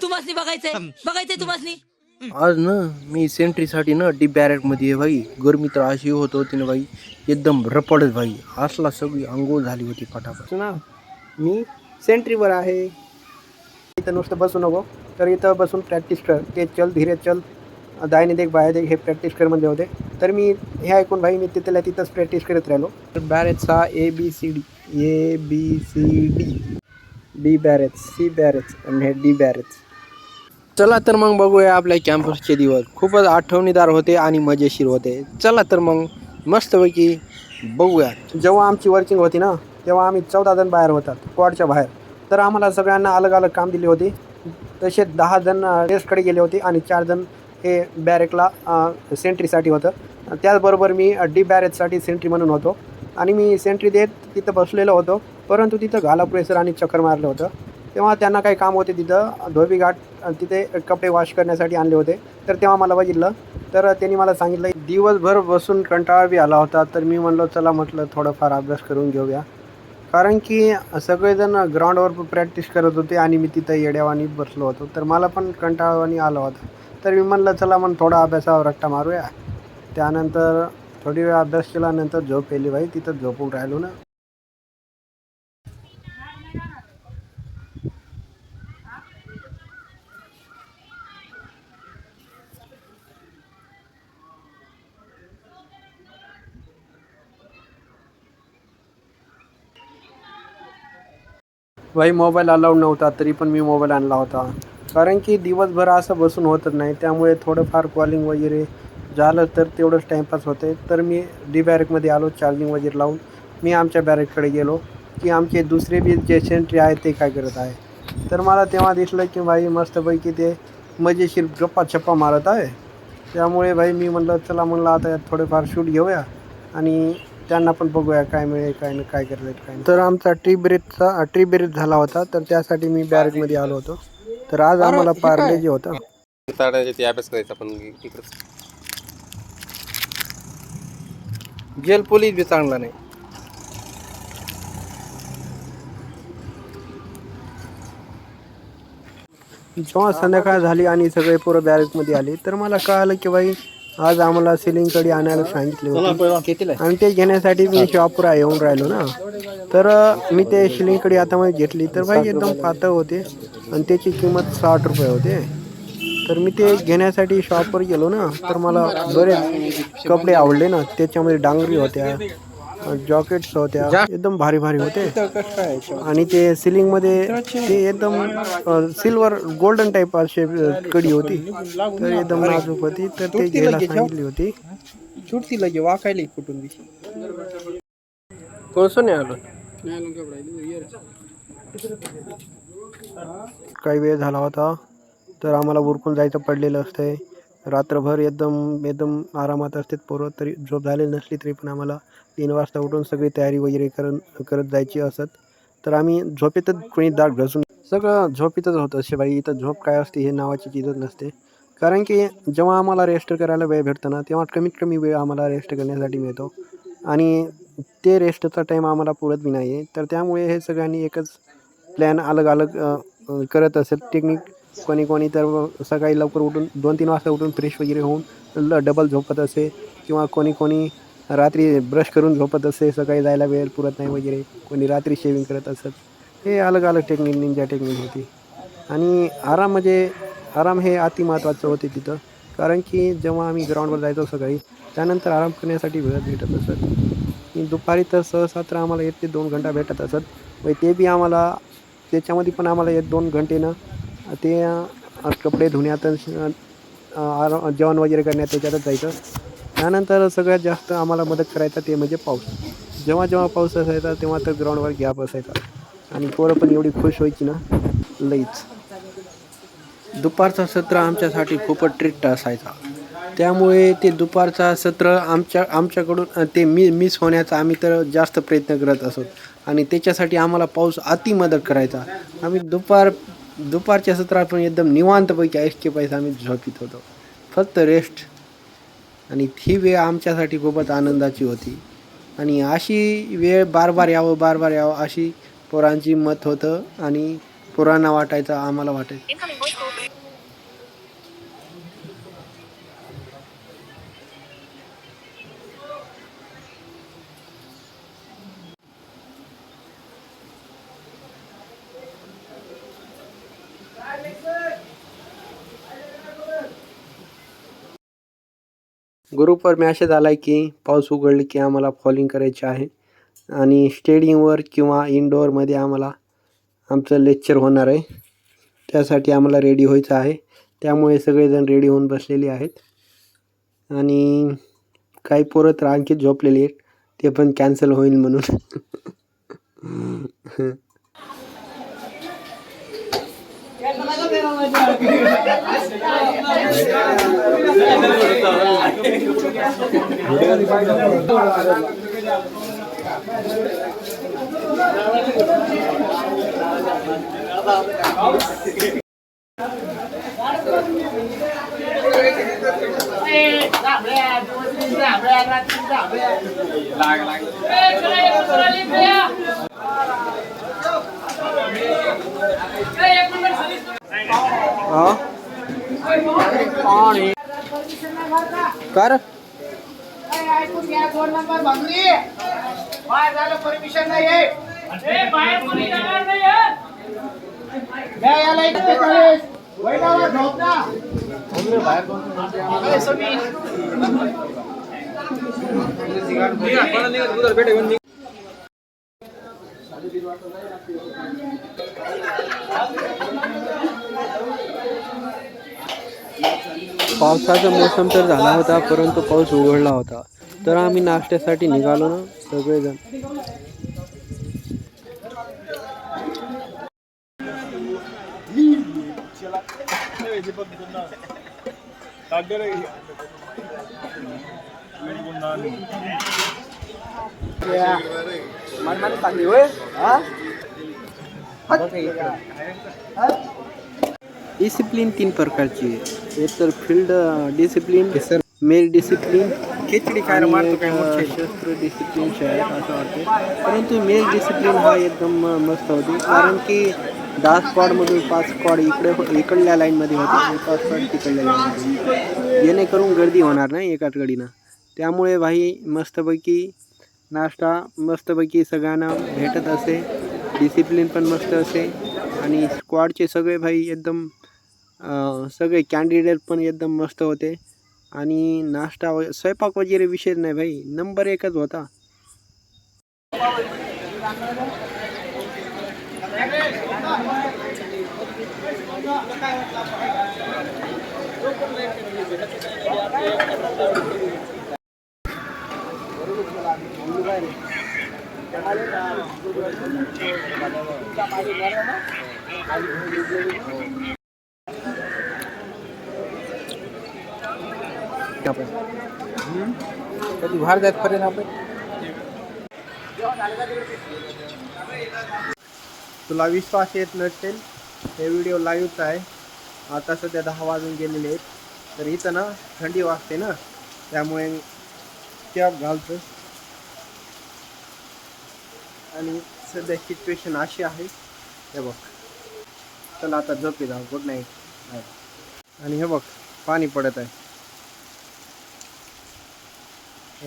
तुम्हाला बघायचंय तुम्हाला. आज ना मी सेंट्रीसाठी ना डी बॅरेकमध्ये आहे भाई. गरमी तर अशी होत होती ना भाई, एकदम रपडच भाई. असला सगळी अंघोळ झाली होती फटाफट ना. मी सेंट्रीवर आहे. इथं नुसतं बसू नको, तर इथं बसून प्रॅक्टिस कर. ते चल धीरे चल, दाहिने देख बाहेर देख, हे प्रॅक्टिस कर म्हणले होते. तर मी हे ऐकून भाई मी तिथंच प्रॅक्टिस करत राहिलो. तर बॅरेजचा ABCD, ABCD, D barrage, C barrage आणि हे डी बॅरेज. चला तर मग बघूया आपल्या कॅम्पसचे दिवस. खूपच आठवणीदार होते आणि मजेशीर होते. चला तर मग मस्तपैकी बघूया. जेव्हा आमची वर्किंग होती ना, तेव्हा आम्ही 14 जण बाहेर होतात, क्वाडच्या बाहेर. तर आम्हाला सगळ्यांना अलग अलग काम दिले होते. तसे 10 जण टेस्टकडे गेले होते आणि 4 जण हे बॅरेकला सेंट्रीसाठी होतं. त्याचबरोबर मी डी बॅरेजसाठी सेंट्री म्हणून होतो. आणि मी सेंट्री देत तिथं बसलेलो होतो. परंतु तिथं घाला प्रेसर आणि चक्कर मारलं होतं. तेव्हा त्यांना काही काम होते तिथं धोबी घाट तिथे कपडे वॉश करण्यासाठी आणले होते. तर तेव्हा मला बघितलं, तर त्यांनी मला सांगितलं दिवसभर बसून कंटाळा बी आला होता. तर मी म्हणलो चला म्हटलं थोडंफार अभ्यास करून घेऊया. कारण की सगळेजण ग्राउंडवर प्रॅक्टिस करत होते आणि मी तिथं येड्यावानी बसलो होतो. तर मला पण कंटाळावानी आला होता. तर मी म्हणलं चला मग थोडा अभ्यासावर रट्टा मारूया. त्यानंतर थोडी वेळ अभ्यास केला, नंतर झोप येली भाई. तिथं झोपून राहिलो ना. भाई मोबाईल अलाउड नव्हता, तरी पण मी मोबाईल आणला होता. कारण की दिवसभर असं बसून होतच नाही. त्यामुळे थोडंफार कॉलिंग वगैरे झालं तर तेवढंच टाईमपास होते. तर मी डी बॅरेकमध्ये आलो, चार्जिंग वगैरे लावून मी आमच्या बॅरेककडे गेलो की आमचे दुसरे बी जे सेंट्री आहेत ते काय करत आहे. तर मला तेव्हा दिसलं की भाई मस्तपैकी ते मजेशीर गप्पा मारत आहे. त्यामुळे भाई मी म्हणलं चला म्हणलं आता यात थोडेफार शूट घेऊया आणि त्यांना पण बघूया काय मिळेल काय नाही, काय करत काय नाही. तर आमचा ट्री ब्रेक झाला होता. तर त्यासाठी मी बॅरेकमध्ये आलो होतो. तर आज आम्हाला पार्ले जे होतं अभ्यास करायचा पण इकडं जेल पोलीस बी चांगला नाही. जेव्हा संध्याकाळ झाली आणि सगळे पोरं बॅरेकमध्ये आले, तर मला कळालं की बाई आज आम्हाला सिलिंग आणायला सांगितले होते. आणि ते घेण्यासाठी मी शॉपवर येऊन राहिलो ना. तर मी ते सिलिंग आता मध्ये घेतली. तर भाई एकदम पातळ होते आणि त्याची किंमत 60 रुपये होते. तर मी ते घेण्यासाठी शॉपवर गेलो ना. तर मला बरेच कपडे आवडले ना. त्याच्यामध्ये डांगरी होत्या, जॉकेट्स होत्या, एकदम भारी भारी होते. आणि ते सिलिंगमध्ये ते एकदम सिल्वर गोल्डन टाईप असे कडी होती. तर एकदम नाजूक होती. तर ते घ्यायला सांगितली होती. छुटती लगे वाकायला कुठून बी कोणसं नाही आलं. काही वेळ झाला होता. तर आम्हाला उरकून जायचं पडलेलं असतंय. रात्रभर एकदम एकदम आरामात असते पोरं. तरी झोप झालेली नसली तरी पण आम्हाला 3 वाजता उठून सगळी तयारी वगैरे करत जायची असत. तर आम्ही झोपेतच कोणी दाट घासून सगळं झोपेतच होतं. शिवाय इथं झोप काय असते हे नावाची चीजच नसते. कारण की जेव्हा आम्हाला रेस्ट करायला वेळ भेटतो ना, तेव्हा कमीत कमी वेळ आम्हाला रेस्ट करण्यासाठी मिळतो. आणि ते रेस्टचा टाईम आम्हाला पुरत बी नाही आहे. तर त्यामुळे हे सगळ्यांनी एकच प्लॅन अलग अलग करत असेल टेक्निक. कोणी तर सकाळी लवकर उठून 2-3 वाजता उठून फ्रेश वगैरे होऊन डबल झोपत असे. किंवा कोणी रात्री ब्रश करून झोपत असे, सकाळी जायला वेळ पुरत नाही वगैरे. कोणी रात्री शेविंग करत असत. हे अलग अलग टेक्निक, निंजा टेक्निक होती. आणि आराम हे अति महत्त्वाचं होते तिथं. कारण की जेव्हा आम्ही ग्राउंडवर जायचो सकाळी, त्यानंतर आराम करण्यासाठी वेळ भेटत असत. दुपारी तर सहसा तर आम्हाला 1 ते 2 घंटा भेटत असत. व ते बी आम्हाला त्याच्यामध्ये पण आम्हाला 1-2 घंटे ते कपडे धुण्यात जेवण वगैरे करण्यात त्याच्यातच जायचं. त्यानंतर सगळ्यात जास्त आम्हाला मदत करायचा ते म्हणजे पाऊस. जेव्हा पाऊस असायचा तेव्हा तर ग्राउंडवर गॅप असायचा आणि पोरं पण एवढी खुश व्हायची ना, लईच. दुपारचा सत्र आमच्यासाठी खूपच ट्रीट असायचा. त्यामुळे ते दुपारचा सत्र आमच्याकडून ते मिस होण्याचा आम्ही तर जास्त प्रयत्न करत असत. आणि त्याच्यासाठी आम्हाला पाऊस अति मदत करायचा. आम्ही दुपारच्या सत्रात पण एकदम निवांतपैकी ऐसके पैसे आम्ही झोपीत होतो. फक्त रेस्ट. आणि ही वेळ आमच्यासाठी खूपच आनंदाची होती. आणि अशी वेळ बार बार यावं अशी पोरांची मत होतं. आणि पोरांना वाटायचा, आम्हाला वाटायचं. ग्रुपवर मॅसेज आला आहे की पाऊस उघडले की आम्हाला फॉलिंग करायचे आहे आणि स्टेडियमवर किंवा इनडोअरमध्ये आम्हाला आमचं लेक्चर होणार आहे. त्यासाठी आम्हाला रेडी व्हायचं आहे. त्यामुळे सगळेजण रेडी होऊन बसलेले आहेत आणि काही पोरं तर आणखी झोपलेली आहेत, ते पण कॅन्सल होईल म्हणून. कर परमिशन नाही पावसाचा मोसम तर झाला होता, परंतु पाऊस उघडला होता. तर आम्ही नाश्त्यासाठी निघालो ना सगळेजण. डिसिप्लिन 3 प्रकारची आहे. एक तर फील्ड डिसिप्लिन, मेल डिसिप्लिन, खिचडी खायला मारतो काय मोठे शस्त्र डिसिप्लिन शाळेत असं वाटते. परंतु मेल डिसिप्लिन हा एकदम मस्त होते, कारण की 10 स्क्वॉडमधून 5 स्क्वॉड इकडल्या लाईनमध्ये होते आणि 5 स्क्वॉड तिकडल्या लाईनमध्ये, जेणेकरून गर्दी होणार नाही एकाच कडीनं. त्यामुळे भाई मस्तपैकी नाश्ता मस्तपैकी सगळ्यांना भेटत असे, डिसिप्लिन पण मस्त असे आणि स्क्वॉडचे सगळे भाई एकदम सगळे कॅन्डिडेट पण एकदम मस्त होते आणि नाश्ता स्वयंपाक वगैरे विषय नाही भाई, नंबर 1च होता. कधी बाहेर जात पर्यंत आपण तुला विश्वास येत नसेल, हे व्हिडिओ लाईव्हचा आहे. आता सध्या 10 वाजून गेलेले आहेत. तर इथं ना थंडी वाजते ना, त्यामुळे कॅप घालतो आणि सध्या सिच्युएशन अशी आहे. हे बघ, चला आता झोपी जाऊ. Good night. आणि हे बघ पाणी पडत आहे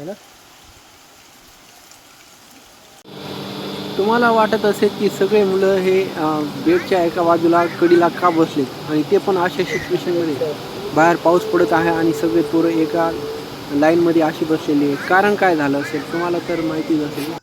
ना. तुम्हाला वाटत असेल की सगळे मुलं हे बेडच्या एका बाजूला कडीला का बसलेत, आणि ते पण अशा सिच्युएशनमध्ये बाहेर पाऊस पडत आहे आणि सगळे पोरं एका लाईनमध्ये अशी बसलेली आहे. कारण काय झालं असेल तुम्हाला तर माहितीच असेल.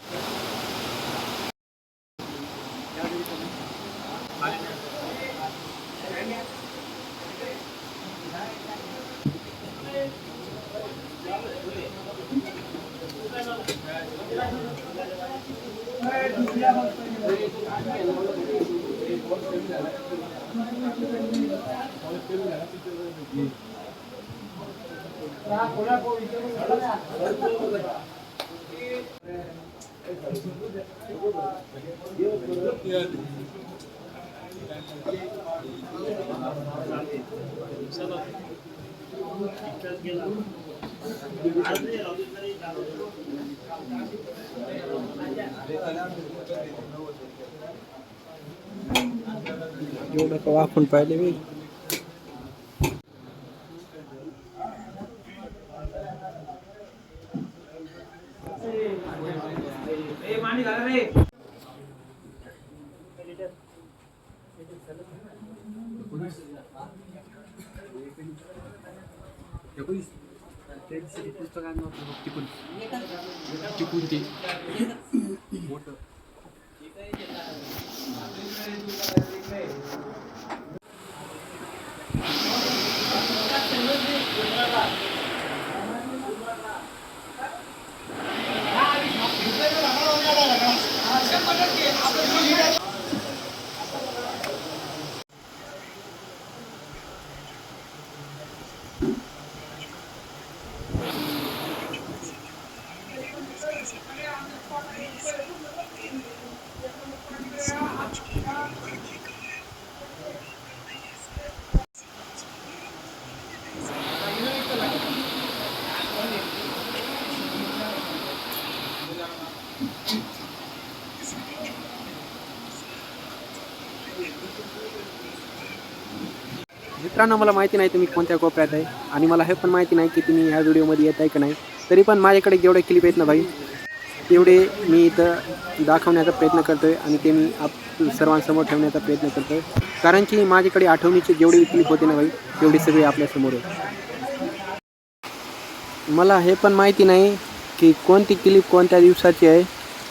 एवढं का वापरून पाहिले मी. मित्रांनो, मला माहिती नाही तुम्ही कोणत्या कोपऱ्यात आहे आणि मला हे पण माहिती नाही की तुम्ही ह्या व्हिडिओमध्ये येत आहे का नाही. तरी पण माझ्याकडे जेवढे क्लिप आहेत ना भाई, तेवढे मी इथं दाखवण्याचा प्रयत्न करतो आहे आणि ते मी सर्वांसमोर ठेवण्याचा प्रयत्न करतो आहे. कारण की माझ्याकडे आठवणीचे जेवढे क्लिप होते ना भाई, तेवढे सगळे आपल्यासमोर आहे. मला हे पण माहिती नाही की कोणती क्लिप कोणत्या दिवसाची आहे,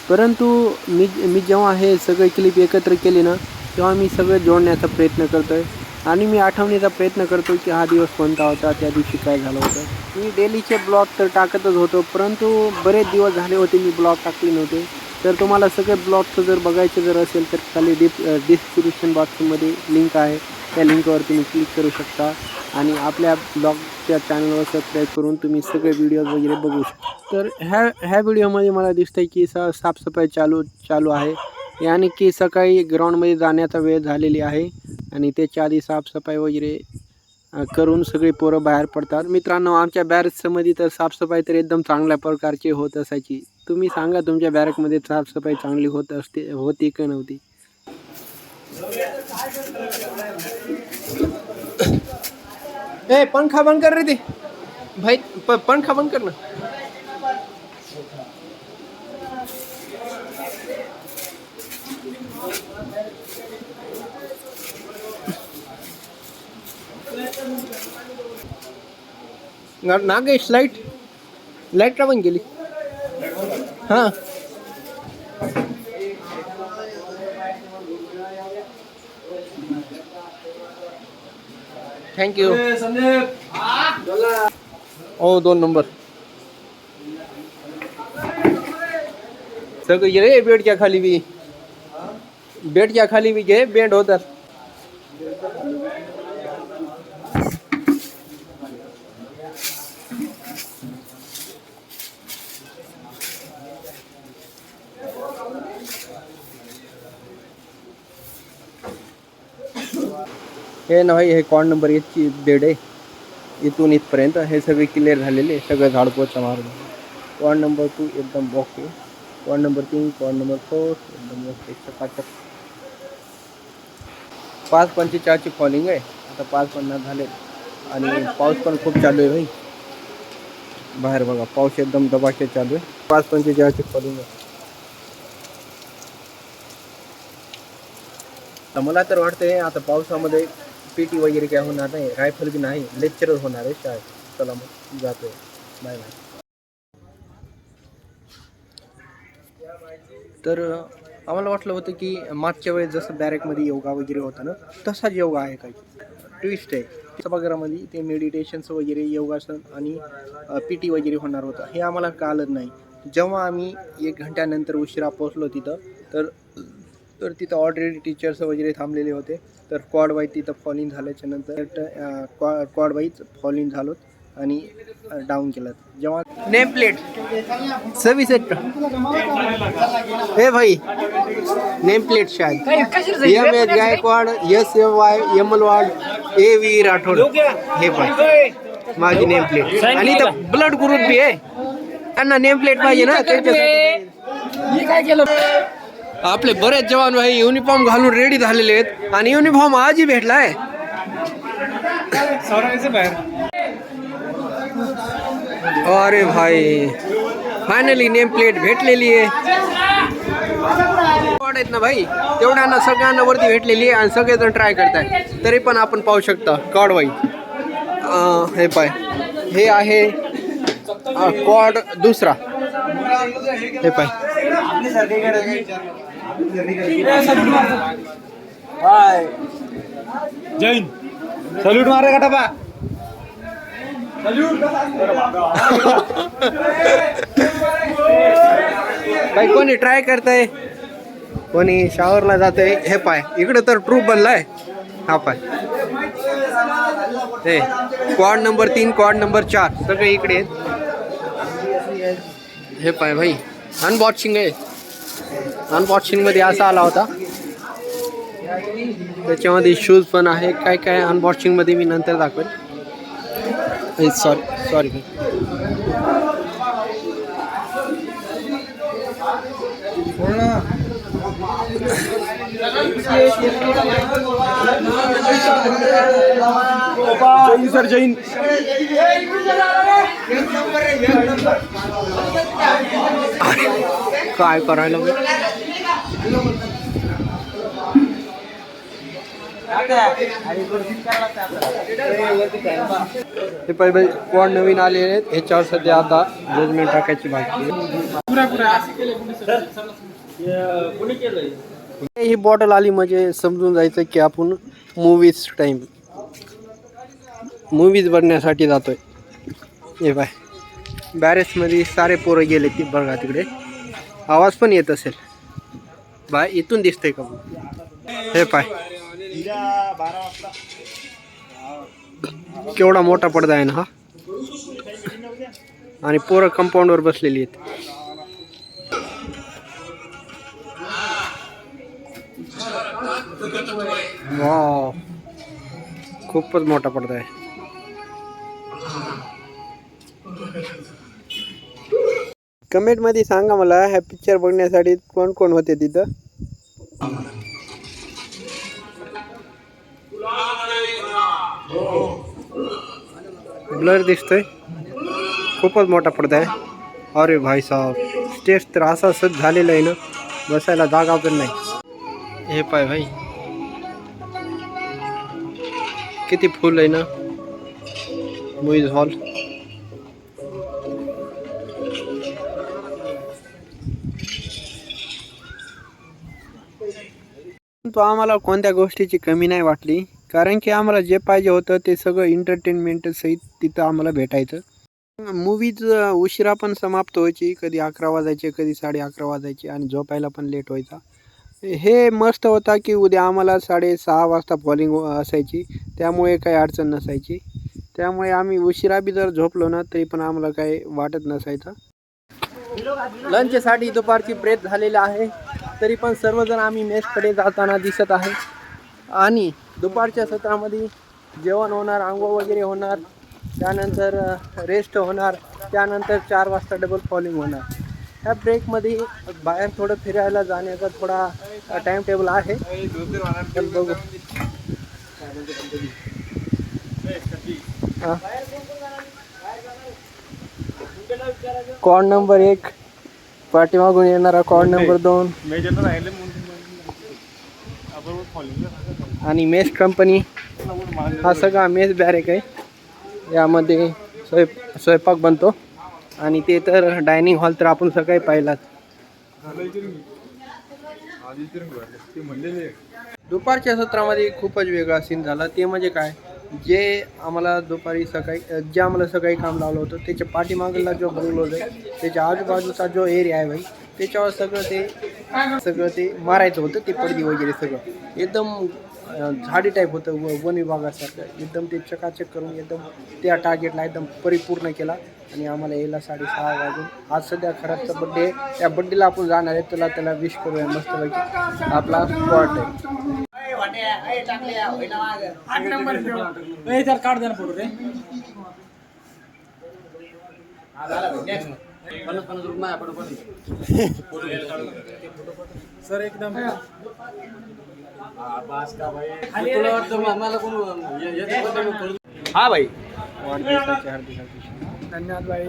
परंतु मी जेव्हा हे सगळे क्लिप एकत्र केले ना, तेव्हा मी सगळं जोडण्याचा प्रयत्न करतो आहे आणि मी आठवण्याचा प्रयत्न करतो की हा दिवस कोणता होता, त्या दिवशी काय झालं होतं. मी डेलीचे ब्लॉग तर टाकतच होतो, परंतु बरेच दिवस झाले होते मी ब्लॉग टाकले नव्हते. तर तुम्हाला सगळे ब्लॉगचं जर बघायचं जर असेल तर खाली डिस्क्रिप्शन बॉक्समध्ये लिंक आहे, त्या लिंकवर तुम्ही क्लिक करू शकता आणि आपल्या ब्लॉगच्या चॅनलवर सबस्क्राईब करून तुम्ही सगळे व्हिडिओज वगैरे बघू शकता. तर ह्या व्हिडिओमध्ये मला दिसतं आहे की साफसफाई चालू आहे, यानी की सकाळी ग्राउंडमध्ये जाण्याचा वेळ झालेली आहे आणि त्याच्या आधी साफसफाई वगैरे करून सगळे पोरं बाहेर पडतात. मित्रांनो, आमच्या बॅरेजमध्ये तर साफसफाई तर एकदम चांगल्या प्रकारची होत असायची. तुम्ही सांगा तुमच्या बॅरेकमध्ये साफसफाई चांगली होती का नव्हती. ए पंखा बंद कर रे ते भाई, पंखा बंद कर ना. नागेश लाईट का बंद केली. हां थँक्यू. ओ 2 नंबर सगळं ये रे. बेडच्या खाली बी घे, बेंड होतात. हे ना भाई, हे कॉर्ड नंबर 1 ची बेड आहे. इथून इथपर्यंत हे सगळे क्लिअर झालेले, सगळं झाडपोचा मारून. कॉर्ड नंबर 2 एकदम okay. Cord number 3, cord number 4 एकदम ओके, चकाचक. 5:45 फॉलिंग आहे. आता 5:50 झाले आणि पाऊस पण खूप चालू आहे भाई. बाहेर बघा, पाऊस एकदम दबाके चालू आहे. 5:45 फॉलिंग आहे. तर मला तर वाटतंय आता पावसामध्ये PT वगैरे काय होणार नाही, रायफल बी नाही, लेक्चरच होणार आहे शाळेत. चला मग जातोय, बाय बाय. तर आम्हाला वाटलं होतं की मागच्या वेळेस जसं बॅरेकमध्ये योगा वगैरे होतं ना, तसाच योगा आहे. काही ट्विस्ट आहे सभागृहामध्ये. ते मेडिटेशन्स वगैरे, योगासन आणि PT वगैरे होणार होतं. हे आम्हाला कळलं नाही. जेव्हा आम्ही 1 घंट्यानंतर उशिरा पोचलो तिथं, तर तिथं ऑलरेडी टीचर्स वगैरे थांबलेले होते. तर क्वाड वाईज तिथं फॉलिंग झाल्याच्या नंतर क्वाड वाईज फॉलिंग झालो आणि डाऊन केलं. जेव्हा नेम प्लेट 26 हे भाई, नेम प्लेट शायद MS Gaikwad, SY Yamalwad, AV Rathod. हे पण माझी नेम प्लेट आणि इथं ब्लड ग्रुप बी आहे. त्यांना नेम प्लेट पाहिजे ना, त्याच्यासाठी. काय केलं आपले बरेच जवान भाई युनिफॉर्म घालून रेडी झालेले आहेत आणि युनिफॉर्म आजही भेटलाय. अरे भाई फायनली नेम प्लेट भेटलेली आहे. आहेत ना भाई तेवढ्यांना सगळ्यांना वरती भेटलेली आहे आणि सगळेजण ट्राय करताय. तरी पण आपण पाहू शकता कॉड वाई हे पाय हे आहे कॉड दुसरा हे पाय. जैन सल्यूट मारे का टपा. भाई कोणी ट्राय करताय कोणी शॉवरला जातंय. हे पाय इकडे तर ट्रूप बनलाय. हा पाय हे क्वाड नंबर 3 क्वाड नंबर 4 सगळे इकडे आहेत. हे पाय भाई अनबॉक्सिंग आहे. अनबॉक्सिंग मध्ये असा आला होता. त्याच्यामध्ये शूज पण आहे. काय काय अनबॉक्सिंग मध्ये मी नंतर दाखवेल. Sorry Jain sir Jain. काय करायला हे पहिले कोण नवीन आलेले आहेत. ह्याच्यावर सध्या आता जजमेंट टाकायची बाकी आहे. ही बॉटल आली म्हणजे समजून जायचं की आपण मूवीज बघण्यासाठी जातोय. हे बाय बॅरेसमध्ये सारे पोरं गेले ती बघा तिकडे आवाज पण येत असेल. बाय इथून दिसतंय का. हे पाय केवढा मोठा पडदा आहे ना हा. आणि पोरं कंपाऊंडवर बसलेली आहेत. वाव खूपच मोठा पडदा आहे. कमेंट मध्ये सांगा मला ह्या पिक्चर बघण्यासाठी कोण कोण होते तिथं. ब्लर दिसतोय. खूपच मोठा पडदा आहे. अरे भाई साहब स्टेज तर असा सच झालेला आहे ना बसायला जागा पण नाही. हे पाय भाई किती फुल आहे ना मूवीज हॉल. तो आम्हाला कोणत्या गोष्टीची कमी नाही वाटली कारण की आम्हाला जे पाहिजे होतं ते सगळं एंटरटेनमेंट सहित तिथं आम्हाला भेटायचं. मूवीज उशिरा पण समाप्त व्हायची. कधी 11 वाजायचे कधी 11:30 वाजायचे आणि झोपायला पण लेट व्हायचा. हे मस्त होता की उद्या आम्हाला 6:30 वाजता फॉलिंग असायची त्यामुळे काही अडचण नसायची. त्यामुळे आम्ही उशिरा बी जर झोपलो ना तरी पण आम्हाला काही वाटत नसायचं. लंचसाठी दुपारची ब्रेक झालेली आहे तरी पण सर्वजण आम्ही मेसकडे जाताना दिसत आहे. आणि दुपारच्या सत्रामध्ये जेवण होणार आंघोळ वगैरे होणार त्यानंतर रेस्ट होणार त्यानंतर 4 वाजता डबल फॉलिंग होणार. ह्या ब्रेकमध्ये बाहेर थोडं फिरायला जाण्याचा थोडा टाईम टेबल आहे. बघू कॉर्ड नंबर 1 पाठीमागून येणारा कॉर्ड नंबर 2 आणि मेस कंपनी हा सगळा मेस बॅरेक आहे. यामध्ये स्वयंपाक बनतो आणि ते तर डायनिंग हॉल तर आपण सकाळी पाहिलात. दुपारच्या सत्रामध्ये खूपच वेगळा सीन झाला. ते म्हणजे काय जे आम्हाला सकाळी काम लावलं होतं त्याच्या पाठीमागला जो बंगलो आहे त्याच्या आजूबाजूचा जो एरिया आहे भाई त्याच्यावर सगळं ते मारायचं होतं. ते पडदी वगैरे सगळं एकदम झाडी टाईप होतं वन विभागासारखं. एकदम ते चकाचक करून एकदम त्या टार्गेटला एकदम परिपूर्ण केला आणि आम्हाला यायला 6:30 वाजून. आज सध्या खराबचा बड्डे आहे. त्या बड्डेला आपण जाणार आहे. त्याला विश करूया मस्तपैकी. आपला स्पॉट आहे. सर एकदम हा भाई वाढदिवसाच्या हार्दिक हार्दिक धन्यवाद भाई.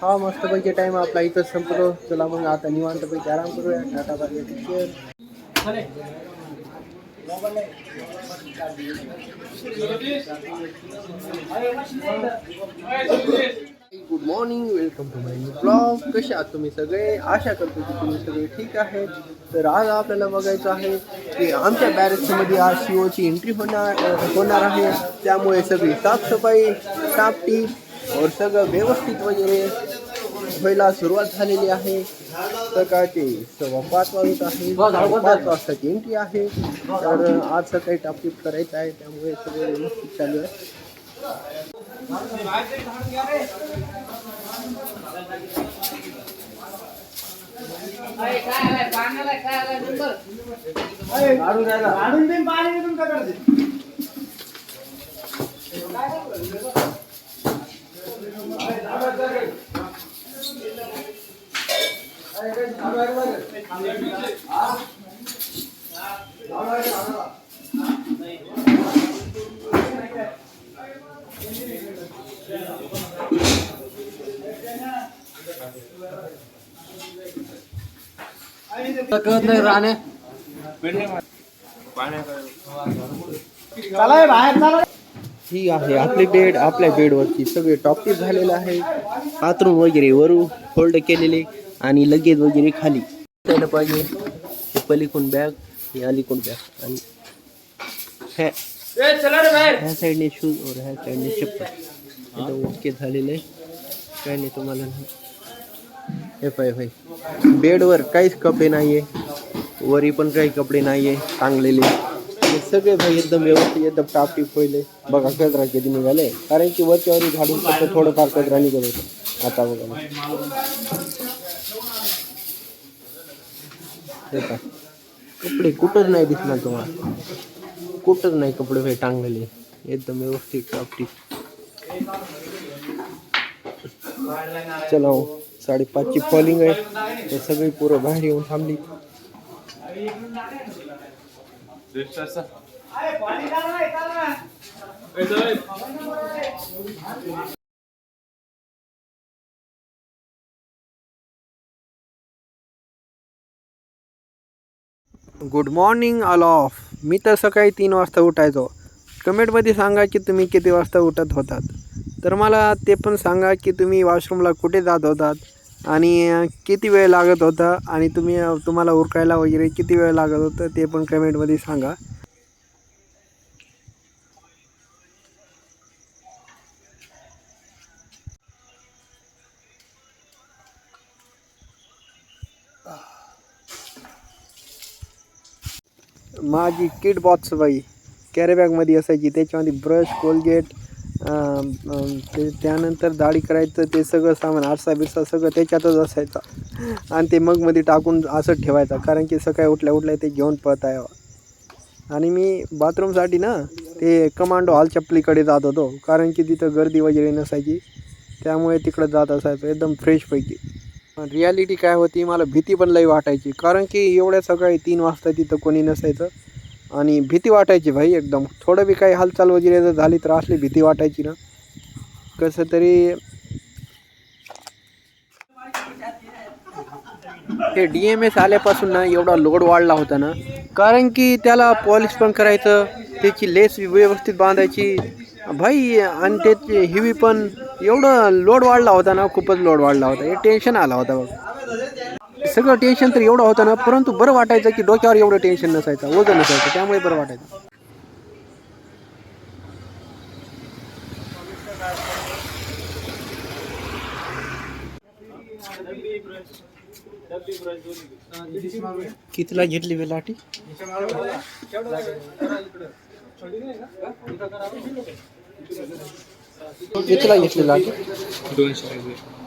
हा मस्तपैकी टाइम आपला इथं संपतो. चला मग आता निवांतपैकी आराम करूया. Tata bye take care. Good morning, welcome to my new blog. कसे आहात तुम्ही सगळे? आशा करतो की तुम्ही सगळे ठीक आहे. तर आज आपल्याला बघायचं आहे की आमच्या बॅरेजमध्ये आज सीओची एंट्री होणार आहे. त्यामुळे सगळी साफसफाई, टापटीप और सगळं व्यवस्थित वगैरे व्हायला सुरुवात झालेली आहे. सकाळचे 5:15 वाजत आहे. 5 वाजताची एंट्री आहे. तर आज सकाळी टापटीप करायचं आहे. त्यामुळे सगळं व्यवस्थित चालू आहे. ही आहे आपली बेड. आपल्या बेडवरती सगळे टॉपटीप झालेलं आहे. बाथरूम वगैरे वरून फोल्ड केलेले आणि लगेज वगैरे खाली त्याला पाहिजे. हे पलीकडून बॅग, हे अलीकडून बॅग आणि ह्या साईडने शूज और ह्या साईडने चप्पल. एकदम ओके झालेलं आहे. काय नाही तुम्हाला हे पाहिजे. बेडवर काहीच कपडे नाही आहे. वरी पण काही कपडे नाही आहे टांगलेले. हे सगळे भाई एकदम व्यवस्थित एकदम टापटीप होईल. बघा कचरा किती निघाले. कारण की वरच्यावरी झाडून फक्त थोडंफार कचरा निघत होतं. आता बघा हे का कपडे कुठंच नाही दिसणार तुम्हाला. कुठंच नाही कपडे भाई टांगलेले. एकदम व्यवस्थित टापटीप. चला 5:30ची फॉलिंग आहे. हे सगळी पोरं बाहेर येऊन थांबली. Good morning all of. मी तर सकाळी 3 वाजता उठायचो. कमेंटमध्ये सांगा की तुम्ही किती वाजता उठत होतात. तर मला ते पण सांगा की तुम्ही वॉशरूमला कुठे जात होतात आणि किती वेळ लागत होता आणि तुम्हाला उरकायला वगैरे किती वेळ लागत होतं ते पण कमेंटमध्ये सांगा. माझी किट बॉक्स बाई कॅरीबॅगमध्ये असायची. त्याच्यामध्ये ब्रश, कोलगेट, त्यानंतर दाढी करायचं ते सगळं सामान, आरसा बिरसा सगळं त्याच्यातच असायचं. आणि ते मगमध्ये टाकून असं ठेवायचं. कारण की सकाळी उठल्या ते घेऊन पळता यावं. आणि मी बाथरूमसाठी ना ते कमांडो हॉलच्या पलीकडे जात होतो. कारण की तिथं गर्दी वगैरे नसायची. त्यामुळे तिकडं जात असायचं एकदम फ्रेशपैकी. रियालिटी काय होती, मला भीती पण लई वाटायची. कारण की एवढ्या सकाळी 3 वाजता तिथं कोणी नसायचं आणि भीती वाटायची भाई एकदम. थोडं बी काही हालचाल वगैरे जर झाली तर असली भीती वाटायची ना. कसं तरी हे DMS आल्यापासून ना एवढा लोड वाढला होता ना. कारण की त्याला पॉलिश पण करायचं, त्याची लेस व्यवस्थित बांधायची भाई आणि त्याची हिवी पण. एवढं लोड वाढला होता ना, खूपच लोड वाढला होता. हे टेन्शन आला होता बघ. सगळं टेन्शन तर एवढं होतं ना, परंतु बरं वाटायचं की डोक्यावर एवढं टेन्शन नसायचं, वजन नसायचं. त्यामुळे बरं वाटायचं. कितीला घेतली वेलाटी? कितीला घेतली लाटी? 200. एक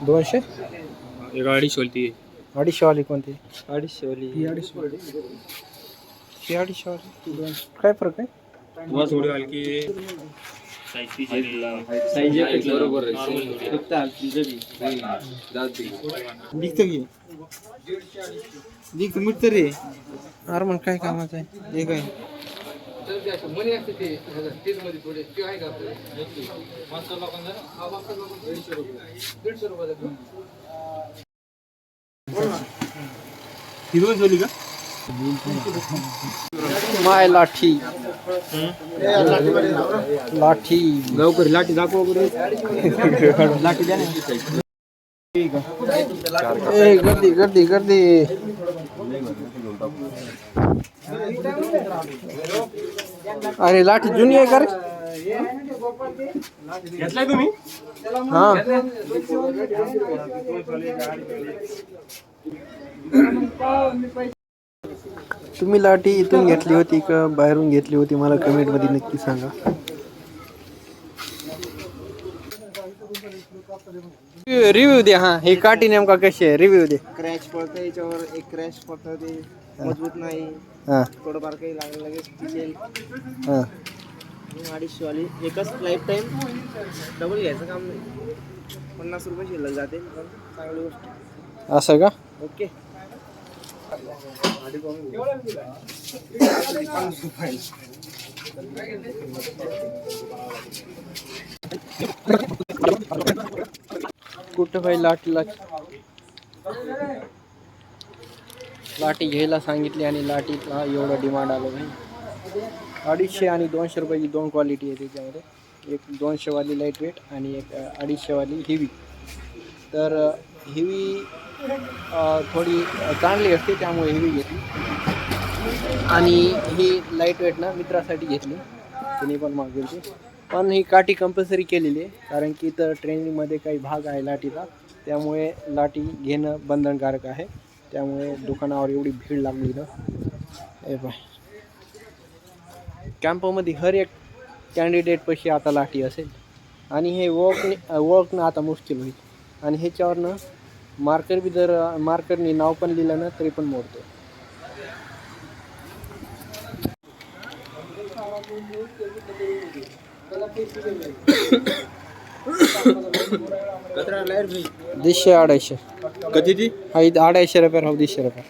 250 वाली. 250 वाली कोणती? 250 वाली. ही 250 वाली. ही 250 वाली. काय फरक आहे? वह थोड़ी हल्की बरोबर रे अरे मग काय कामाचं आहे हे काय माय लाठी लाठी लवकर लाठी दाखव लाठी द्या ना ए गर्दी गर्दी गर्दी अरे लाठी जुनी आहे का रे घेतलाय तुम्ही हा तुम्ही लाठी इथून घेतली होती का बाहेरून घेतली होती मला कमेंट मध्ये नक्की सांगा रिव्ह्यू दे हा हे काठी नेमका कशी आहे रिव्ह्यू दे क्रॅश पडतं याच्यावर एक क्रॅश पडतं ते मजबूत नाही हा थोडंफार काही लागलं लगेच टिकेल हा 250 वाली एकच लाईफ टाईम डबल घ्यायचं काम नाही 50 रुपये शिल्लक जाते पण चांगली गोष्ट असं का ओके कुठं भाई लाठीला लाठी घ्यायला सांगितली आणि लाठीला एवढं डिमांड आलं भाई 250 आणि 200 रुपयाची दोन क्वालिटी आहे त्याच्यामध्ये एक 200 वाली लाईट वेट आणि एक 250 वाली हेवी तर हेवी थोडी चांगली असते त्यामुळे हेवी घेतली आणि ही लाईट वेट ना मित्रासाठी घेतली तिने पण मागवली पण ही काठी कंपल्सरी केलेली आहे कारण की इथं ट्रेनिंगमध्ये काही भाग आहे लाठीचा त्यामुळे लाठी घेणं बंधनकारक आहे त्यामुळे दुकानावर एवढी भीड लागली ना ए बाय कॅम्पमध्ये हर एक कॅन्डिडेटपाशी आता लाठी असेल आणि हे ओळखणं आता मुश्किल होईल आणि ह्याच्यावरनं मार्कर बी जर मार्करनी नाव पण लिहिलं ना तरी पण मोडतो दीडशे 250 कधी ती हा इथं 250 रुपये राहू 200 रुपये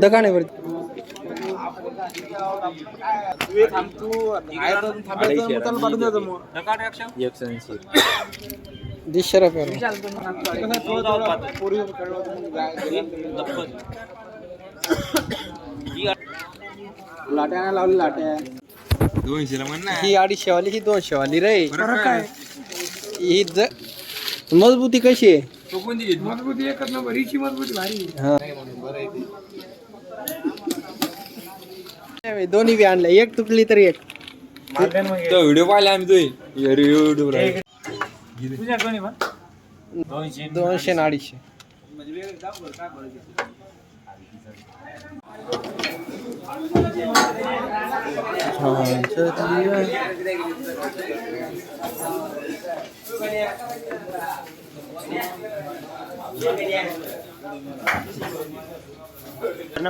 दकानेवरती दीडशे रुपये लाट्या लावली लाट्या 200 म्हण ना ही 250 वाली ही 200 वाली रे ही मजबूती कशी आहे तो कोणती मजबूती एकच नंबर हिची मजबूती भारी हा दोन्ही बी आणले एक तुटली तरी एक तो व्हिडिओ पाहिला आम्ही तो रिव्ह्यू तुझ्या कोणी मग 200 आणि 250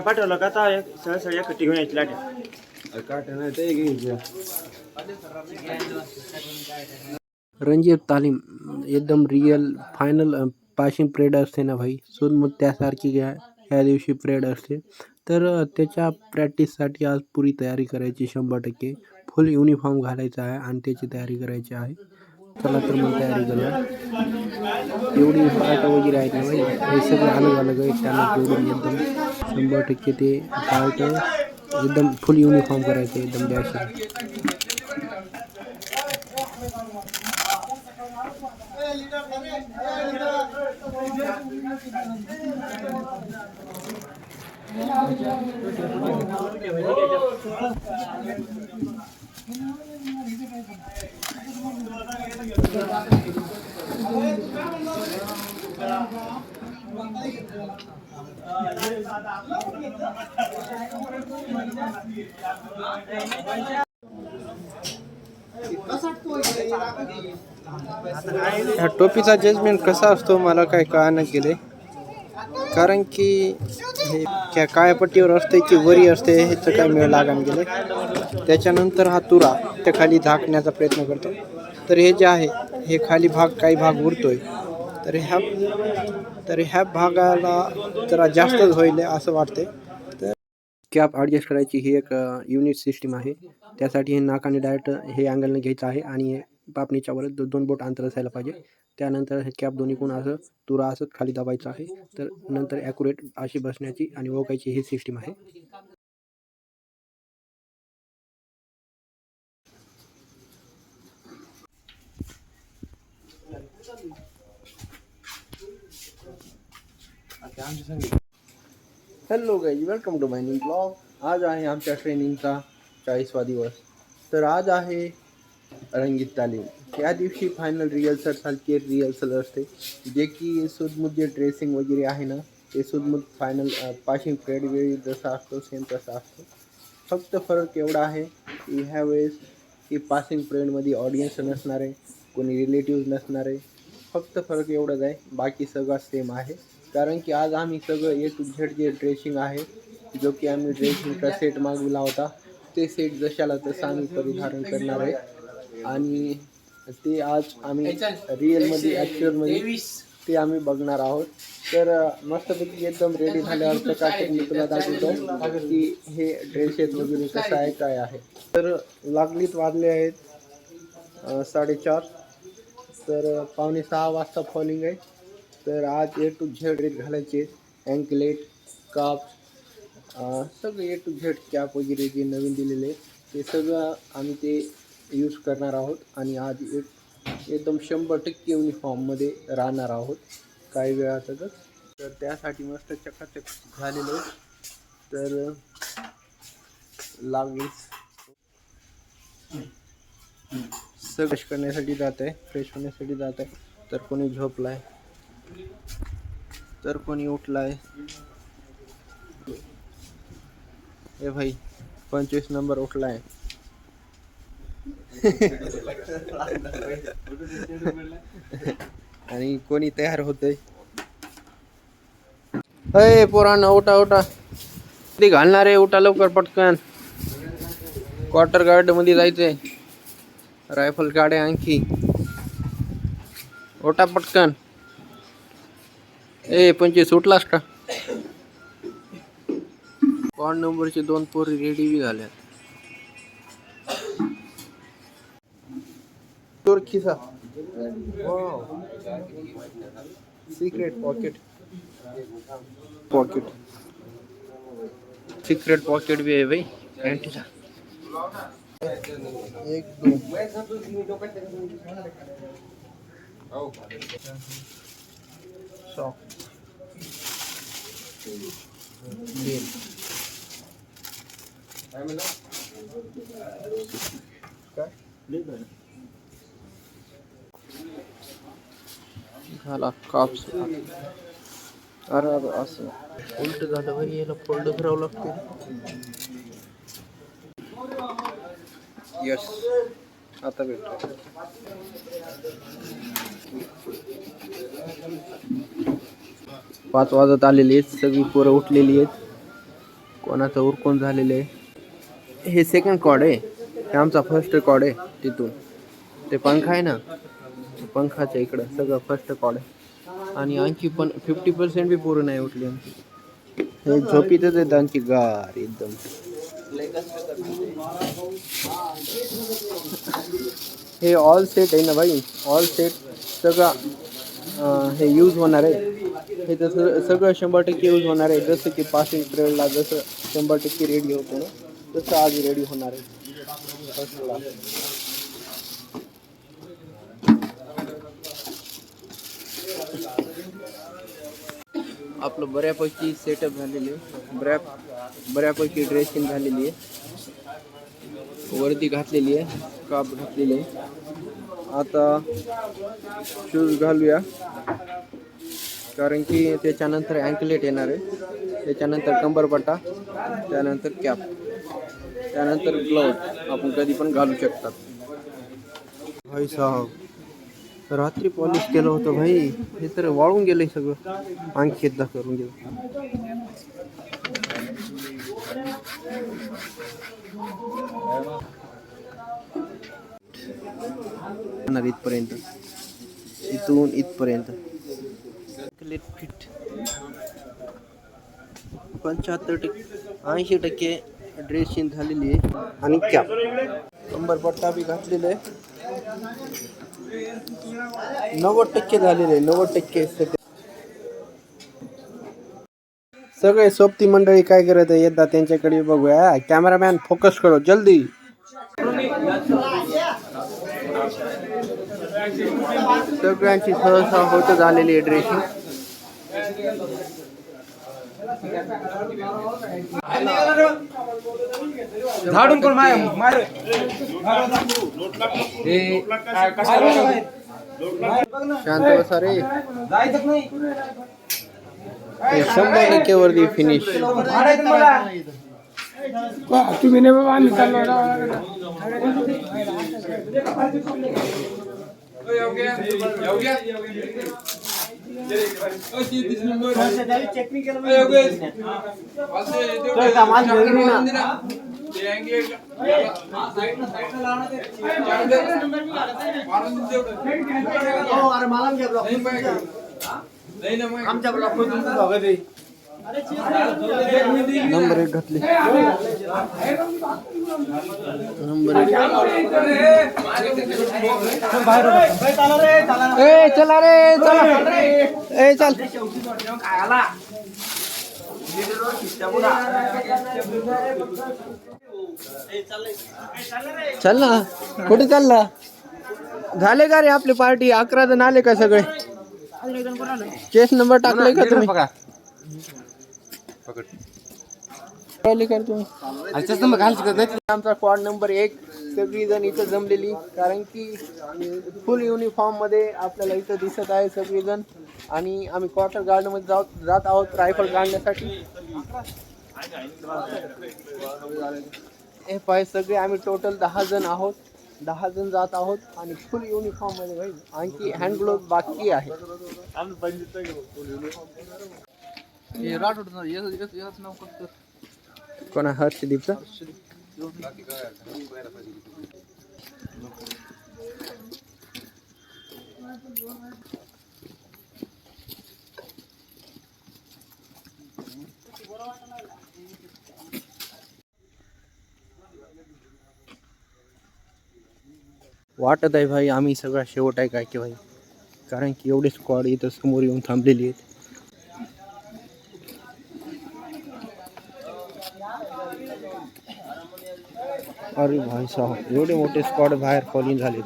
पाठवलं का आता सहसा एकटी घेऊन यायची लाट्या काटा नाही ते घ्यायचं रणजी तालीम एकदम रिअल फायनल पाशिंग परेड असते ना भाई मग त्यासारखी ह्या दिवशी परेड असते तर त्याच्या प्रॅक्टिससाठी आज पुरी तयारी करायची 100% फुल युनिफॉर्म घालायचा आहे आणि त्याची तयारी करायची आहे चला तर मग तयारी करूया एवढी पार्ट वगैरे आहेत ना भाई हे सगळं अलग अलग आहे त्यांना जोडून एकदम 100% ते पार्ट एकदम फुल युनिफॉर्म करायचं एकदम डॅश ह्या टोपीचा जजमेंट कसा असतो मला काय कळानं गेले, कारण की हे काळ्या पट्टीवर असते की वरी असते ह्याचं काय मेळ लागून गेले. त्याच्यानंतर हा तुरा त्या खाली झाकण्याचा प्रयत्न करतो. तर हे जे आहे हे खाली काही भाग उरतोय. तर ह्या भागाला जरा जास्तच होईल असं वाटते. तर कॅप ॲडजस्ट करायची ही एक युनिट सिस्टीम आहे. त्यासाठी हे नाकाने डायरेक्ट हे अँगलने घ्यायचं आहे आणि पापणीच्या वर 2 बोट अंतर असायला पाहिजे. त्यानंतर हे कॅप दोन्हीकडून असं तुरा असं खाली दाबायचं आहे. तर नंतर ॲक्युरेट अशी बसण्याची आणि ओळखायची ही सिस्टीम आहे. Hello guys, welcome to my new blog. आज आहे आमच्या ट्रेनिंगचा 40वा दिवस. तर आज आहे रंगीत तालीम. या दिवशी फायनल रिहर्सल सारखे रिहर्सल असते, जे की सुदमुद जे ड्रेसिंग वगैरे आहे ना, ते सुदमुद फायनल पासिंग परेड वेळी जसा असतो सेम तसा असतो. फक्त फरक एवढा आहे की ह्या वेळेस की पासिंग परेडमध्ये ऑडियन्स नसणार आहे, कोणी रिलेटिव्ह नसणार आहे. फक्त फरक एवढाच आहे, बाकी सगळं सेम आहे. कारण की आज आम्ही सगळं ए टू झेड जे ड्रेसिंग आहे, जो की आम्ही ड्रेसिंगचा सेट मागविला होता, ते सेट जशाला तसं आम्ही परिधारण करणार आहे. आणि ते आज आम्ही रिअलमध्ये ॲक्च्युअलमध्ये ते आम्ही बघणार आहोत. तर मस्तपैकी एकदम रेडी झाल्यावर प्रकाशित मी तुला दाखवतो की हे ड्रेसेस वगैरे कसं आहे काय आहे. तर लागलीत वाजले आहेत 4:30. तर 5:45 वाजता फॉलिंग आहे. तर आज ए टू झेड ड्रेस घालायचे, अँकलेट, काप, सगळे ए टू झेड कॅप वगैरे जे नवीन दिलेले ते सगळं आम्ही ते यूज करणार आहोत. आणि आज एकदम 100% युनिफॉर्ममध्ये राहणार आहोत काही वेळातच. तर त्यासाठी मस्त चकाचक झालेलो. तर लागलीच सगळं करण्यासाठी जात आहे, फ्रेश होण्यासाठी जात आहे. तर कोणी झोपला आहे, तर कोणी उठला आहे. ए भाई 25 नंबर उठला आहे. आणि कोणी तयार होतंय. अय पोरांनो, उठा उठा, ते घालणार आहे, उठा लवकर पटकन. क्वार्टर गार्ड मध्ये जायचंय, रायफल काढे आणखी, उठा पटकन. 25 उठलास का? कॉर्ड नंबरचे 2 पोरी रेडी बी झाल्या. तोर खिसा, सिक्रेट पॉकेट सिक्रेट पॉकेट भी है भाई पॅन्टीचा. 1 2 सॉक झाला काप्स. अरे असं उलट झालं भाई, याला फोल्ड करावं लागते. यस, आता भेटतो. 5 वाजत आलेली आहेत, सगळी पोरं उठलेली आहेत, कोणाचं उरकून झालेलं आहे. हे सेकंड कॉर्ड आहे, हे आमचा फर्स्ट कॉर्ड आहे. तिथून ते पंखा आहे ना, पंखाच्या इकडं सगळं फर्स्ट कॉर्ड आहे. आणि आणखी पण 50% बी पूर्ण नाही उठली आमची. हे झोपीतच आहेत आणखी गार एकदम. हे ऑल सेट आहे ना भाई, ऑल सेट सगळं हे यूज होणार आहे. हे तसं सगळं 100% यूज होणार आहे. जसं की पासिंग पिरियडला जसं 100% रेडी होतो ना, तसं आज रेडी होणार आहे. आपलं बऱ्यापैकी सेटअप झालेली आहे, बऱ्यापैकी ड्रेसिंग झालेली आहे, वर्दी घातलेली आहे, काप घातलेली आहे. आता शूज घालूया, कारण की त्याच्यानंतर अँकलेट येणार आहे, त्याच्यानंतर कंबरपट्टा, त्यानंतर कॅप, त्यानंतर ग्लोव्ज आपण कधी पण घालू शकतात. भाई साहब रात्री पॉलिश केलं होतं भाई, हे तर वाळून गेलंय सगळं. आणखी एकदा करून घेऊ. इथपर्यंत, इथून इथपर्यंत फिट 75%, 80% ड्रेसिंग झालेली आहे. आणि कॅप नंबर पट्टा बी घातलेला आहे. 90% झालेले आहे, 90%. सगळे सोबती मंडळी काय करत आहे एकदा त्यांच्याकडे बघूया. कॅमेरामॅन फोकस करो जल्दी. सगळ्यांची सहसा होत झालेली आहे ड्रेसिंग. झाडून कोण शांत बसा रे. 100% वरती फिनिश. तुम्ही नाही बाबा, आम्ही चाललो. नंबर 1 घातले. नंबर 1. चला रे चला. चल. चल ना, कुठे चालला? झाले का रे आपली पार्टी? 11 जण आले का सगळे? चेस नंबर टाकले का तुम्ही? कर तुम्ही. आमचा स्क्वॉड नंबर 1 सगळी जण इथं जमलेली, कारण की फुल युनिफॉर्म मध्ये आपल्याला इथं दिसत आहे सगळी जण. आणि आम्ही क्वार्टर गार्ड मध्ये जात आहोत रायफल काढण्यासाठी. हे पाय सगळे आम्ही टोटल 10 जण आहोत. 10 जण जात आहोत आणि फुल युनिफॉर्म मध्ये भाई. आणखी हँड ग्लोव्ह बाकी आहे. कोणा हर्षदीपचा? वाटत आहे भाई आम्ही सगळा शेवट आहे काय की भाई, कारण की एवढे स्क्वॉड इथं समोर येऊन थांबलेली आहेत. अरे भाई साहब, एवढे मोठे स्क्वॉड बाहेर फॉलिंग झाले.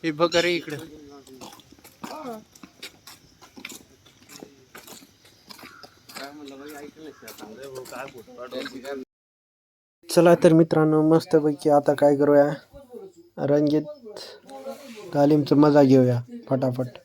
हे बघ रे इकडे. चला तर मित्रांनो, मस्तपैकी आता काय करूया, रंगीत तालीमचं मजा घेऊया फटाफट.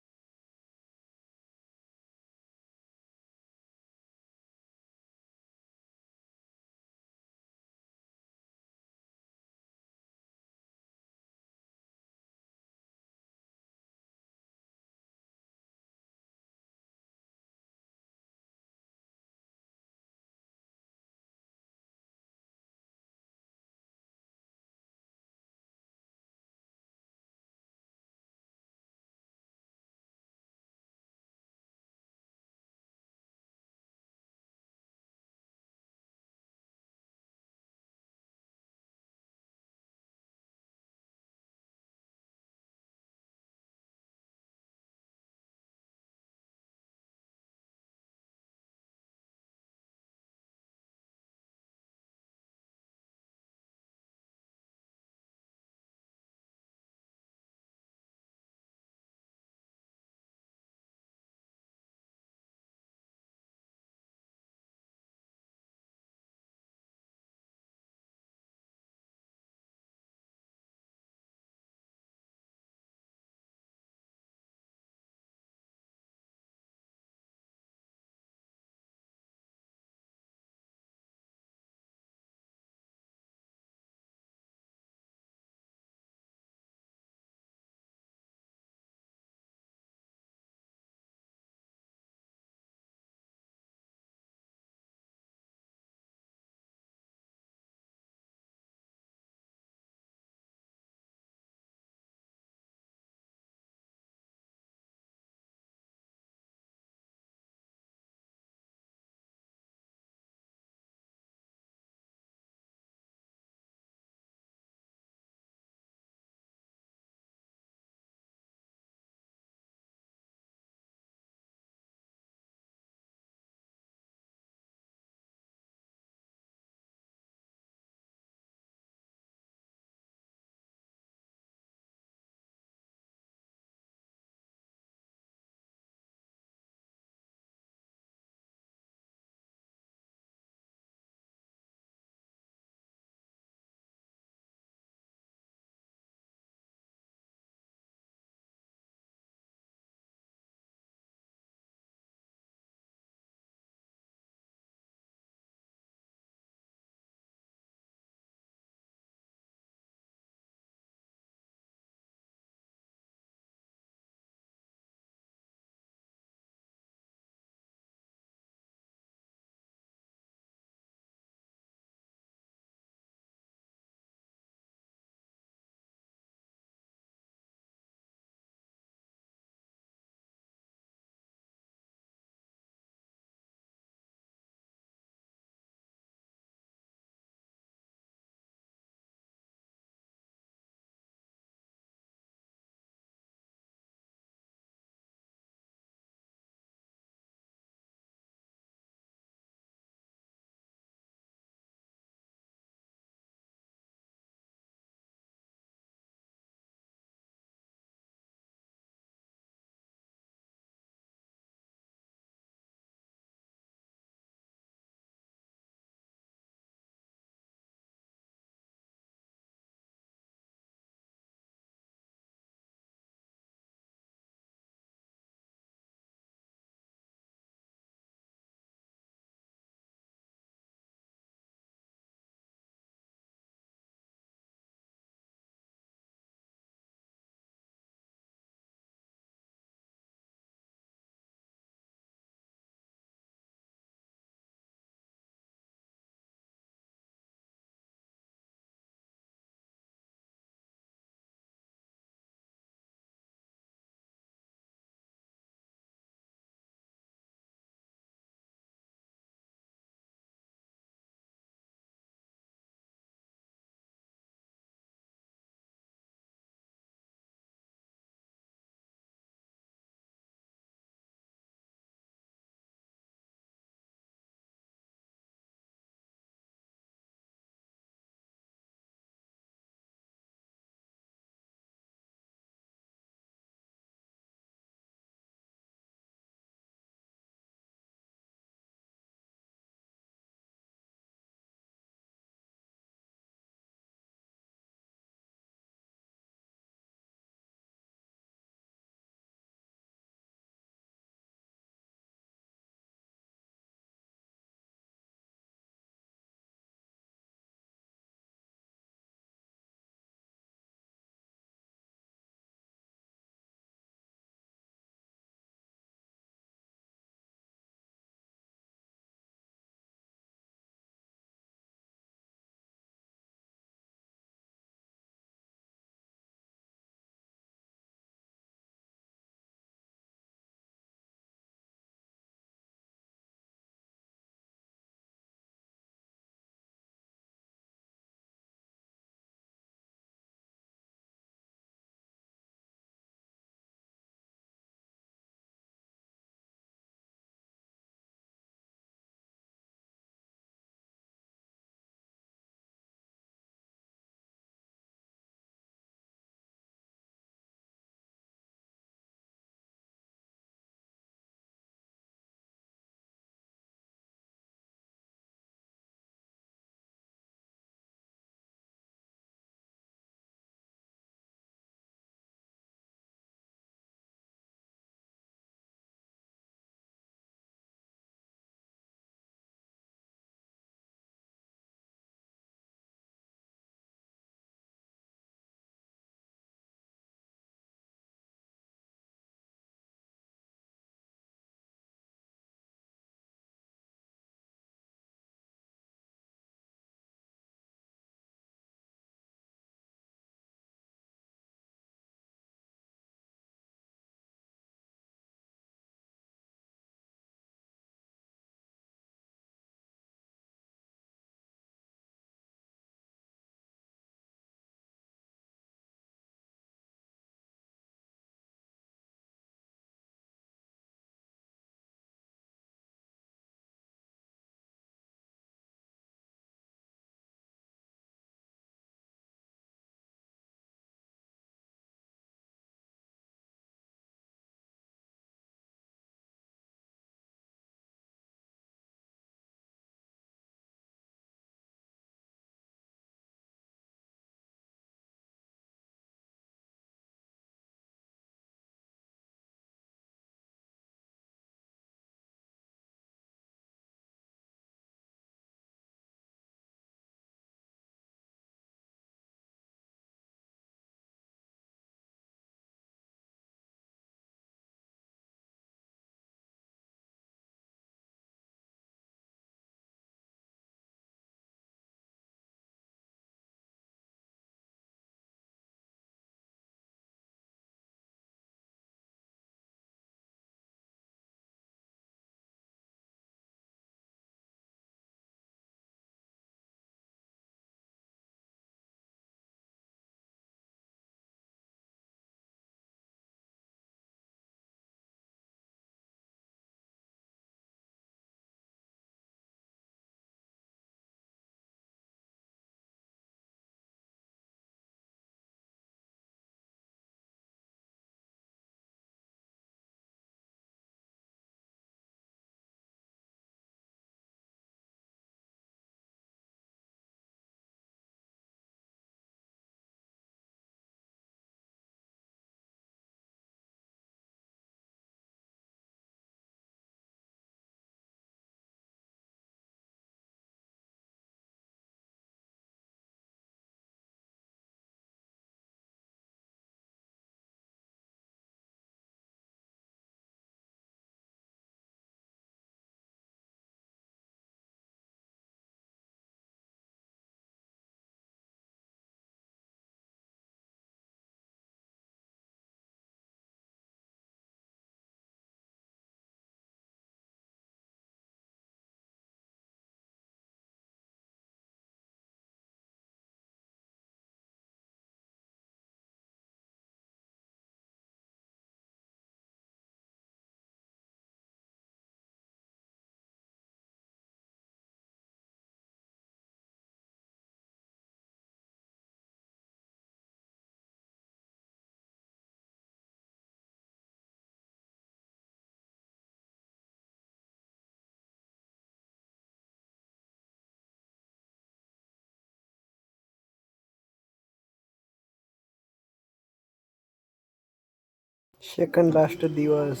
सेकंड लास्ट दिवस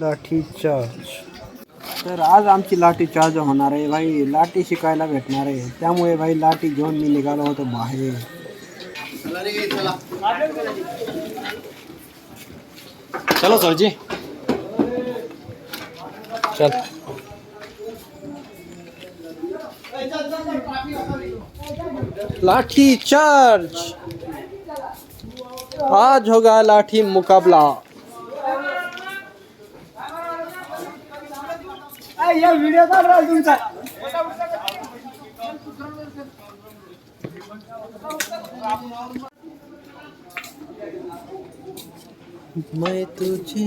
लाठी चार्ज. तर आज आमची लाठी चार्ज होणार आहे भाई. लाठी शिकायला भेटणार आहे, त्यामुळे भाई लाठी घेऊन मी निघालो होतो बाहेर. चलो सरजी चल. लाठी चार्ज, आज होगा लाठी मुकाबला. मैं तुझे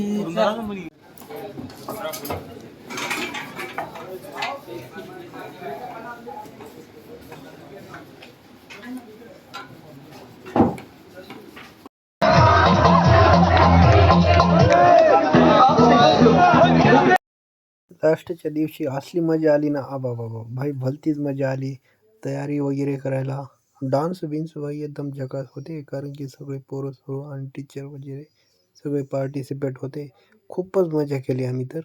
लास्टच्या दिवशी असली मजा आली ना, आबा बाबा भाई भलतीच मजा आली. तयारी वगैरे करायला, डान्स बिन्स भाई एकदम जकास होते, कारण की सगळे पोरं सोरं आणि टीचर वगैरे सगळे पार्टिसिपेट होते. खूपच मजा केली आम्ही तर.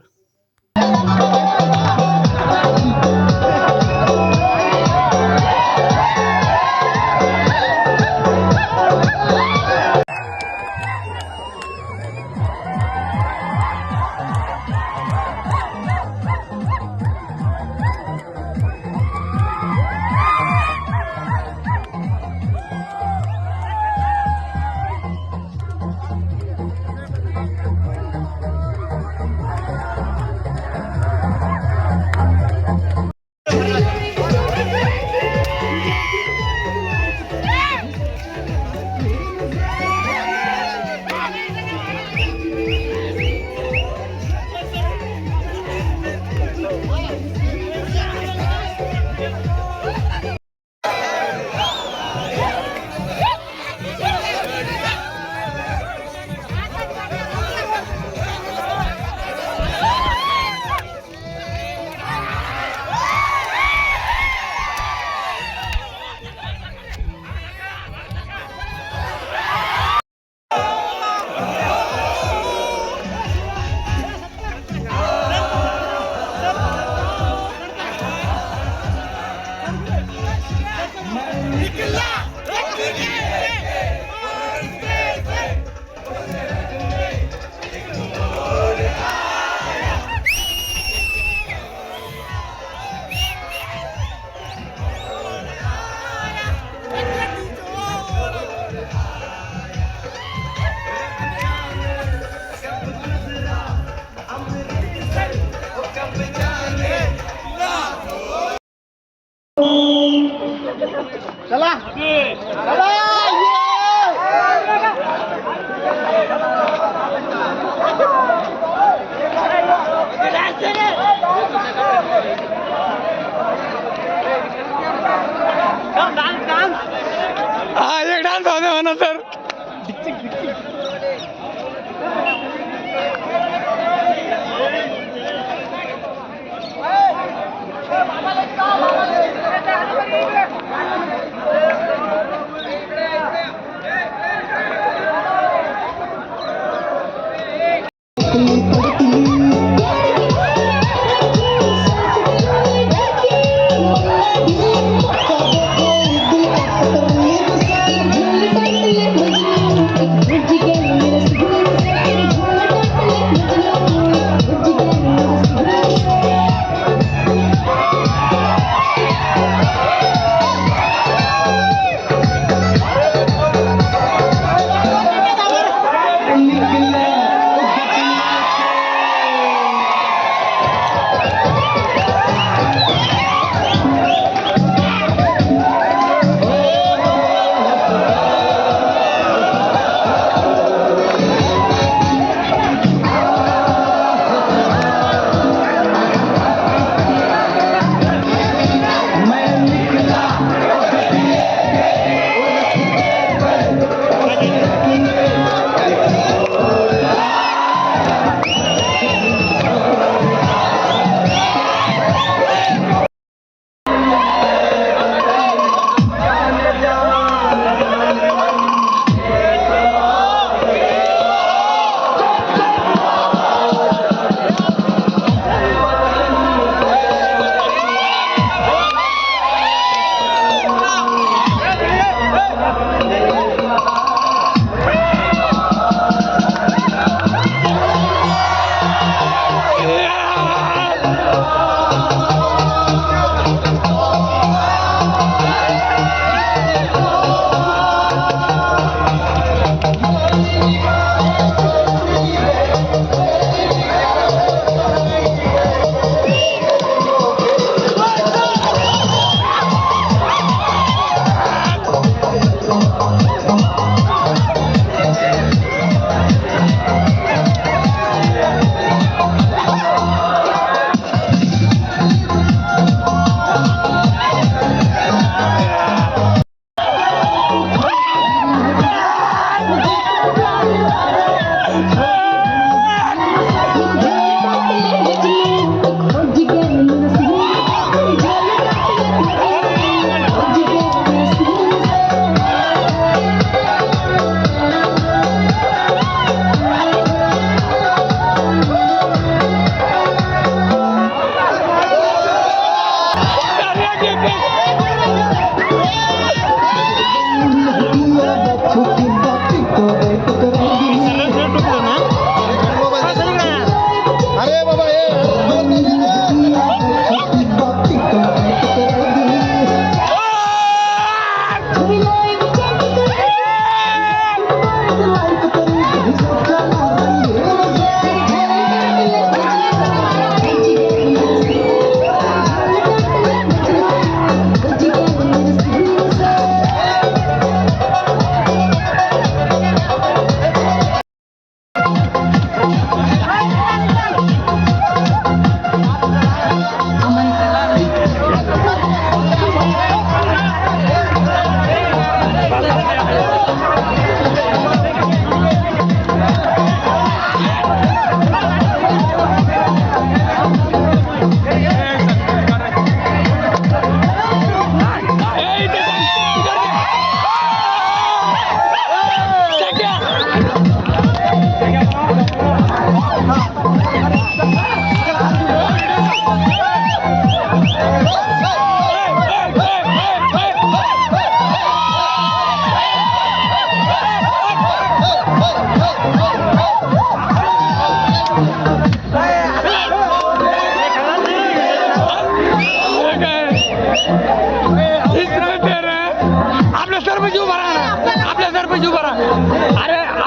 एक डान्स होते म्हणा सर.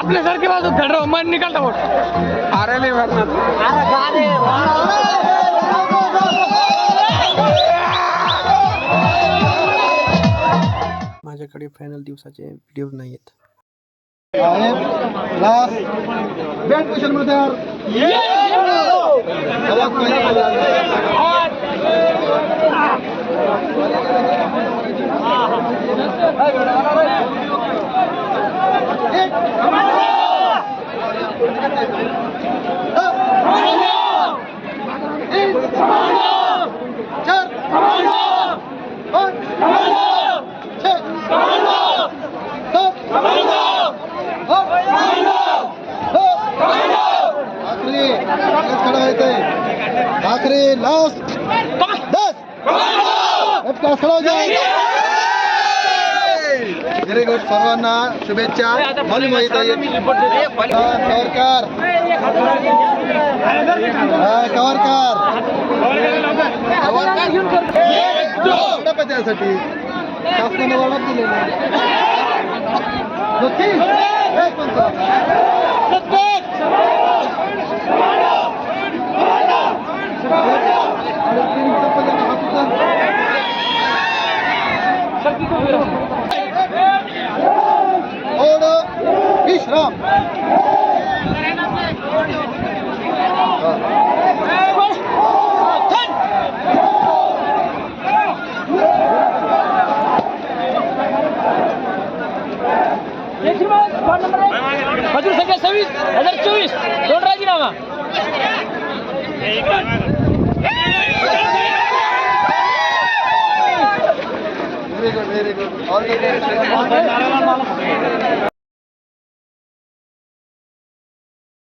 आपल्यासारखे बाजू धडव मन निकालता बोट अरे लय माझ्याकडे फायनल दिवसाचे व्हिडिओ नाही आहेत. आखरी लास्ट 10 व्हेरी गुड. सर्वांना शुभेच्छा. मला माहित आहे कवरकर त्यासाठी शासनाने वाढत दिलेलं विश्राम. मजूर संख्या 26,024 दोन राजीनामा. Very good. All the best.